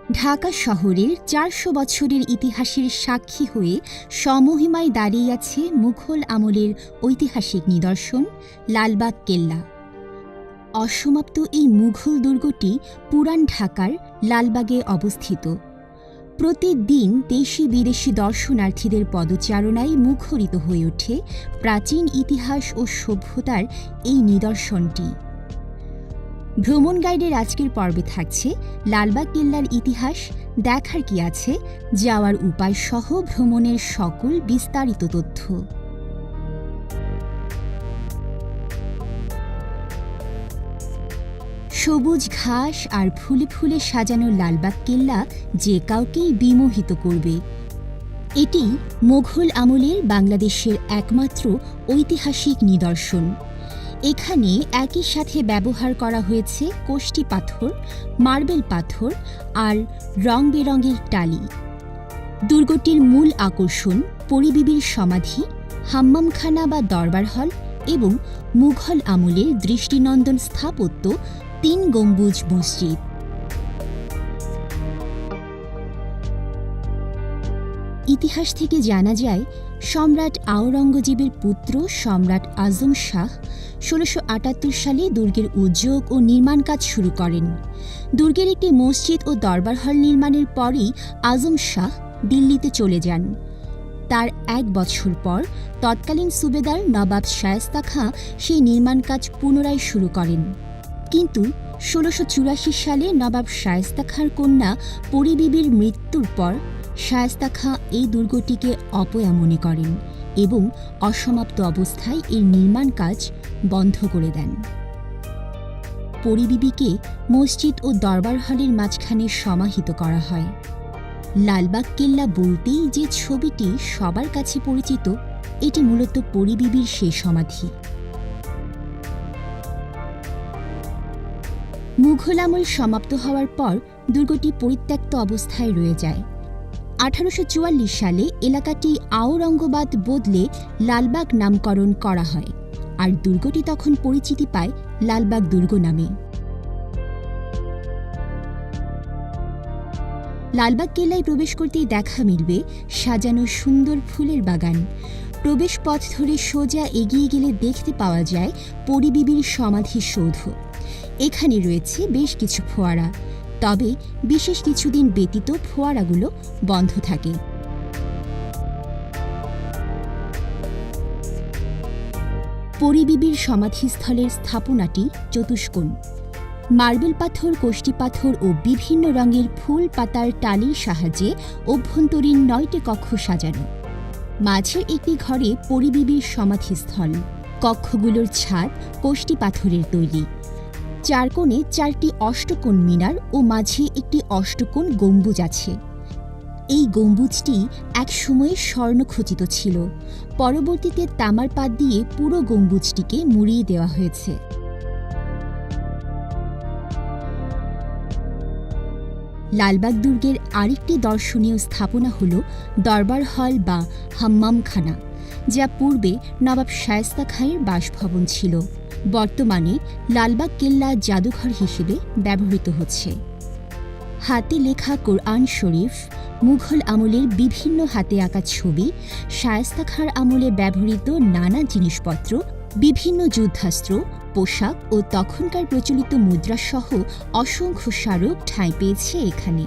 ঢাকা শহরের ৪০০ বছরের ইতিহাসের সাক্ষী হয়ে সমহিমায় দাঁড়িয়ে আছে মুঘল আমলের ঐতিহাসিক নিদর্শন লালবাগ কেল্লা। অসমাপ্ত এই মুঘল দুর্গটি পুরান ঢাকার লালবাগে অবস্থিত। প্রতিদিন দেশি বিদেশি দর্শনার্থীদের পদচারণায় মুখরিত হয়ে ওঠে প্রাচীন ইতিহাস ও সভ্যতার এই নিদর্শনটি। ভ্রমণ গাইডের আজকের পর্বে থাকছে লালবাগ কেল্লার ইতিহাস, দেখার কি আছে, যাওয়ার উপায় সহ ভ্রমণের সকল বিস্তারিত তথ্য। সবুজ ঘাস আর ফুলে ফুলে সাজানো লালবাগ কেল্লা যে কাউকেই বিমোহিত করবে। এটি মোঘল আমলের বাংলাদেশের একমাত্র ঐতিহাসিক নিদর্শন। এখানে একই সাথে ব্যবহার করা হয়েছে কোষ্টি পাথর, মার্বেল পাথর আর রং বেরঙের টালি। দুর্গটির মূল আকর্ষণ পরিবিবির সমাধি, হাম্মামখানা বা দরবার হল এবং মুঘল আমলের দৃষ্টিনন্দন স্থাপত্য ৩ গম্বুজ মসজিদ। ইতিহাস থেকে জানা যায়, সম্রাট আওরঙ্গজেবের পুত্র সম্রাট আজম শাহ ১৬৭৮ সালে দুর্গের উদ্যোগ ও নির্মাণ কাজ শুরু করেন। দুর্গের একটি মসজিদ ও দরবার হল নির্মাণের পরই আজম শাহ দিল্লিতে চলে যান। তার ১ বছর পর তৎকালীন সুবেদার নবাব শায়েস্তা খাঁ সেই নির্মাণ কাজ পুনরায় শুরু করেন। কিন্তু ১৬৮৪ সালে নবাব শায়েস্তা খাঁর কন্যা পরিবিবির মৃত্যুর পর শায়েস্তা খাঁ এই দুর্গটিকে অপয়া মনে করেন এবং অসমাপ্ত অবস্থায় এর নির্মাণ কাজ বন্ধ করে দেন। পরিবিবিকে মসজিদ ও দরবার হলের মাঝখানে সমাহিত করা হয়। লালবাগ কেল্লা বলতেই যে ছবিটি সবার কাছে পরিচিত, এটি মূলত পরিবিবির সেই সমাধি। মুঘল আমল সমাপ্ত হওয়ার পর দুর্গটি পরিত্যক্ত অবস্থায় রয়ে যায়। ১৮৪৪ সালে এলাকাটি আওরঙ্গাবাদ বদলে লালবাগ নামকরণ করা হয়, আর দুর্গটি তখন পরিচিতি পায় লালবাগ দুর্গ নামে। লালবাগ কেল্লায় প্রবেশ করতেই দেখা মিলবে সাজানো সুন্দর ফুলের বাগান। প্রবেশ পথ ধরে সোজা এগিয়ে গেলে দেখতে পাওয়া যায় পরিবিবির সমাধিসৌধ। এখানে রয়েছে বেশ কিছু ফোয়ারা, তবে বিশেষ কিছুদিন ব্যতীত ফোয়ারাগুলো বন্ধ থাকে। পরিবিবির সমাধিস্থলের স্থাপনাটি চতুষ্কোণ। মার্বেল পাথর, কোষ্টি পাথর ও বিভিন্ন রঙের ফুল পাতার টালির সাহায্যে অভ্যন্তরীণ ৯টি কক্ষ সাজানো। মাঝের একটি ঘরে পরিবিবির সমাধিস্থল। কক্ষগুলোর ছাদ কোষ্টি পাথরের তৈরি। ৪ কোণে ৪টি অষ্টকোণ মিনার ও মাঝে একটি অষ্টকোণ গম্বুজ আছে। এই গম্বুজটি একসময়ে স্বর্ণখচিত ছিল, পরবর্তীতে তামার পাত দিয়ে পুরো গম্বুজটিকে মুড়িয়ে দেওয়া হয়েছে। লালবাগ দুর্গের আরেকটি দর্শনীয় স্থাপনা হল দরবার হল বা হাম্মামখানা, যা পূর্বে নবাব শায়েস্তা খাঁয়ের বাসভবন ছিল। বর্তমানে লালবাগ কেল্লা জাদুঘর হিসেবে ব্যবহৃত হচ্ছে। হাতে লেখা কোরআন শরীফ, মুঘল আমলের বিভিন্ন হাতে আঁকা ছবি, শায়েস্তা খাঁর আমলে ব্যবহৃত নানা জিনিসপত্র, বিভিন্ন যুদ্ধাস্ত্র, পোশাক ও তখনকার প্রচলিত মুদ্রাসহ অসংখ্য স্মারক ঠাঁই পেয়েছে এখানে।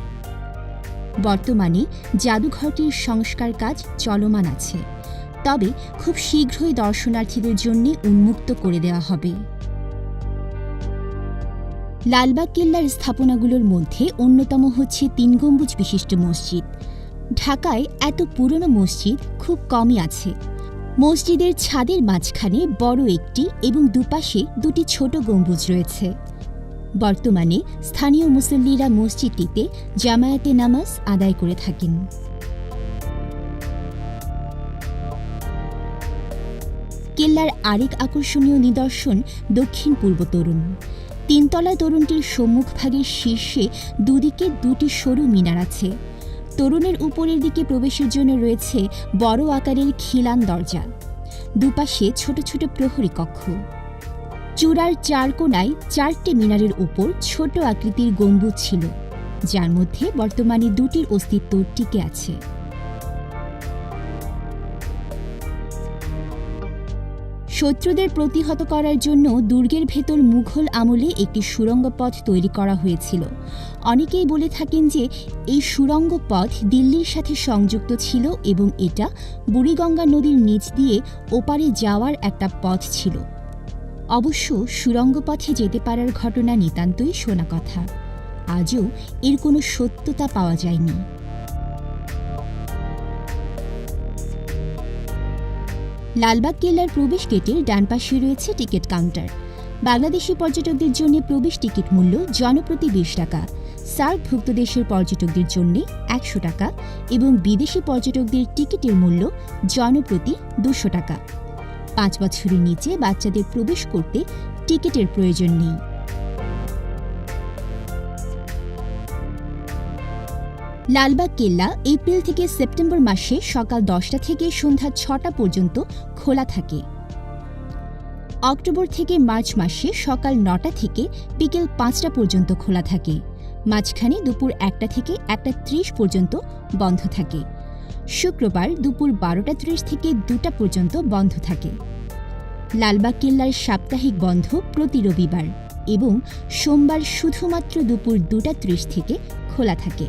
বর্তমানে জাদুঘরটির সংস্কার কাজ চলমান আছে, তবে খুব শীঘ্রই দর্শনার্থীদের জন্য উন্মুক্ত করে দেওয়া হবে। লালবাগ কেল্লার স্থাপনাগুলোর মধ্যে অন্যতম হচ্ছে ৩ গম্বুজ বিশিষ্ট মসজিদ। ঢাকায় এত পুরনো মসজিদ খুব কমই আছে। মসজিদের ছাদের মাঝখানে বড় একটি এবং দুপাশে 2টি ছোট গম্বুজ রয়েছে। বর্তমানে স্থানীয় মুসল্লিরা মসজিদটিতে জামায়াতে নামাজ আদায় করে থাকেন। কেল্লার আরেক আকর্ষণীয় নিদর্শন দক্ষিণ পূর্ব তোরণ। ৩ তলা তোরণটির সম্মুখভাগের শীর্ষে দুদিকে 2টি সরু মিনার আছে। তোরণের উপরের দিকে প্রবেশের জন্য রয়েছে বড় আকারের খিলান দরজা, দুপাশে ছোট ছোট প্রহরী কক্ষ। চূড়ার ৪ কোণায় ৪টি মিনারের উপর ছোট আকৃতির গম্বুজ ছিল। যার মধ্যে বর্তমানে দুটির অস্তিত্ব টিকে আছে। শত্রুদের প্রতিহত করার জন্য দুর্গের ভেতর মুঘল আমলে একটি সুড়ঙ্গ পথ তৈরি করা হয়েছিল। অনেকেই বলে থাকেন যে এই সুড়ঙ্গ পথ দিল্লির সাথে সংযুক্ত ছিল এবং এটা বুড়িগঙ্গা নদীর নিচ দিয়ে ওপারে যাওয়ার একটা পথ ছিল। অবশ্য সুড়ঙ্গ পথে যেতে পারার ঘটনা নিতান্তই শোনা কথা, আজও এর কোনো সত্যতা পাওয়া যায়নি। লালবাগ কেল্লার প্রবেশ গেটের ডান পাশে রয়েছে টিকিট কাউন্টার। বাংলাদেশি পর্যটকদের জন্য প্রবেশ টিকিট মূল্য জনপ্রতি 20 টাকা, সার্কভুক্ত দেশের পর্যটকদের জন্য 100 টাকা এবং বিদেশি পর্যটকদের টিকিটের মূল্য জনপ্রতি 200 টাকা। 5 বছরের নিচে বাচ্চাদের প্রবেশ করতে টিকিটের প্রয়োজন নেই। লালবাগ কেল্লা এপ্রিল থেকে সেপ্টেম্বর মাসে সকাল 10টা থেকে সন্ধ্যা 6টা পর্যন্ত খোলা থাকে। অক্টোবর থেকে মার্চ মাসে সকাল 9টা থেকে বিকেল 5টা পর্যন্ত খোলা থাকে। মাঝখানে দুপুর 1টা থেকে 1টা 30 পর্যন্ত বন্ধ থাকে। শুক্রবার দুপুর 12টা 30 থেকে 2টা পর্যন্ত বন্ধ থাকে। লালবাগ কেল্লার সাপ্তাহিক বন্ধ প্রতি রবিবার এবং সোমবার শুধুমাত্র দুপুর 2টা 30 থেকে খোলা থাকে।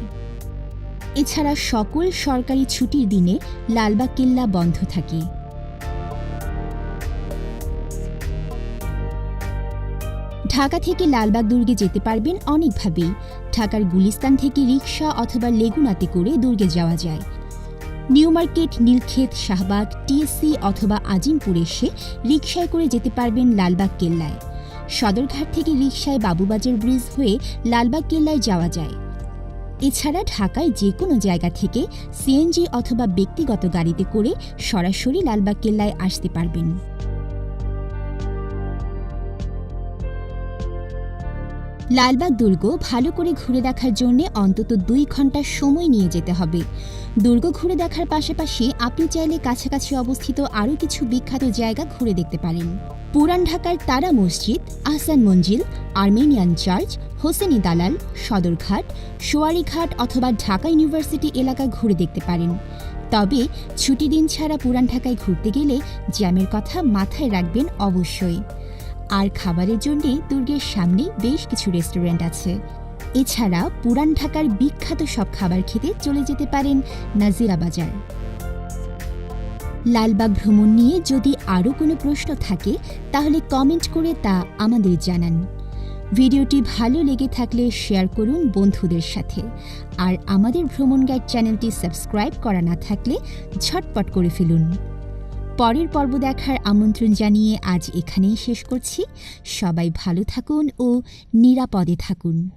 এছাড়া সকল সরকারি ছুটির দিনে লালবাগ কেল্লা বন্ধ থাকে। ঢাকা থেকে লালবাগ দুর্গে যেতে পারবেন অনেকভাবেই। ঢাকার গুলিস্তান থেকে রিকশা অথবা লেগুনাতে করে দুর্গে যাওয়া যায়। New market, Nilkhet, Shahbag, TSC অথবা আজিমপুর এসে রিকশায় করে যেতে পারবেন লালবাগ কেল্লায়। সদরঘাট থেকে রিকশায় বাবুবাজার ব্রিজ হয়ে লালবাগ কেল্লায় যাওয়া যায়। এছাড়া ঢাকায় যে কোনো জায়গা থেকে সিএনজি অথবা ব্যক্তিগত গাড়িতে করে সরাসরি লালবাগ কেল্লায় আসতে পারবেন। লালবাগ দুর্গ ভালো করে ঘুরে দেখার জন্য অন্তত 2 ঘন্টা সময় নিয়ে যেতে হবে। দুর্গ ঘুরে দেখার পাশাপাশি আপনি চাইলে কাছাকাছি অবস্থিত আরও কিছু বিখ্যাত জায়গা ঘুরে দেখতে পারেন। পুরান ঢাকার তারা মসজিদ, আহসান মঞ্জিল, আর্মেনিয়ান চার্চ, হোসেনি দালাল, সদরঘাট, সোয়ারিঘাট অথবা ঢাকা ইউনিভার্সিটি এলাকা ঘুরে দেখতে পারেন। তবে ছুটি দিন ছাড়া পুরান ঢাকায় ঘুরতে গেলে জ্যামের কথা মাথায় রাখবেন অবশ্যই। আর খাবারের জন্যে দুর্গের সামনে বেশ কিছু রেস্টুরেন্ট আছে। এছাড়া পুরান ঢাকার বিখ্যাত সব খাবার খেতে চলে যেতে পারেন নাজিরা বাজার। লালবাগ ভ্রমণ নিয়ে যদি আরও কোনো প্রশ্ন থাকে তাহলে কমেন্ট করে তা আমাদের জানান। ভিডিওটি ভালো লেগে থাকলে শেয়ার করুন বন্ধুদের সাথে। আর আমাদের ভ্রমণ গাইড চ্যানেলটি সাবস্ক্রাইব করা না থাকলে ঝটপট করে ফেলুন। পরের পর্ব দেখার আমন্ত্রণ জানিয়ে আজ এখানেই শেষ করছি। সবাই ভালো থাকুন ও নিরাপদে থাকুন।